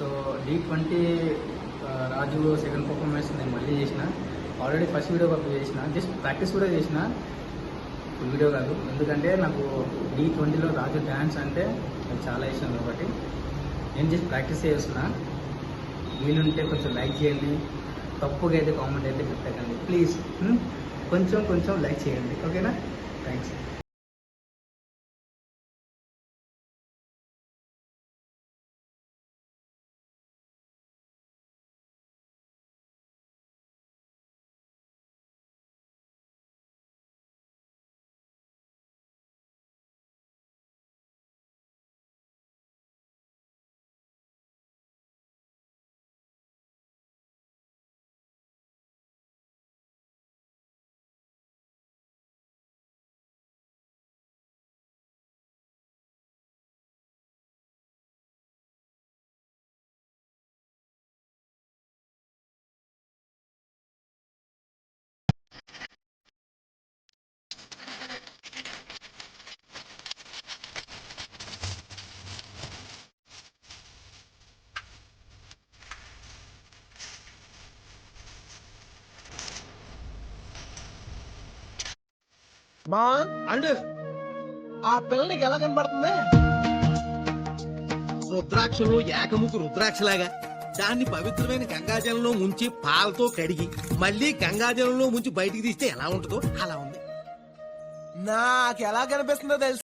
So D20 రాజు second performance నేను మళ్ళీ చేసిన. ఆల్రెడీ ఫస్ట్ వీడియో అప్లోడ్ చేసిన, జస్ట్ ప్రాక్టీస్ కూడా చేసిన, వీడియో కాదు. ఎందుకంటే నాకు D20లో రాజు డ్యాన్స్ అంటే నాకు చాలా ఇష్టం కాబట్టి నేను జస్ట్ ప్రాక్టీస్ చేస్తున్నా. వీలుంటే కొంచెం లైక్ చేయండి, తప్పుగా అయితే కామెంట్ అయితే పెట్టకండి ప్లీజ్. కొంచెం లైక్ చేయండి, ఓకేనా? థ్యాంక్స్. మా అంటే ఆ పిల్లనికి ఎలా కనబడుతుంది? రుద్రాక్షలు ఏకముఖ రుద్రాక్షలాగా దాన్ని పవిత్రమైన గంగాజలంలో ముంచి పాలతో కడిగి మళ్ళీ గంగాజలంలో ముంచి బయటికి తీస్తే ఎలా ఉంటుందో అలా ఉంది. నాకు ఎలా కనిపిస్తుందో తెలుసు.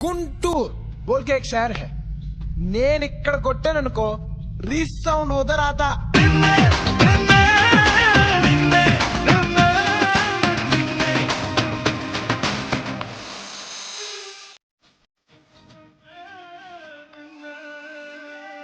गुंटूर बोल के एक शहर है. నేను ఇక్కడ కొట్టాననుకో రీసౌండ్ उधर आता.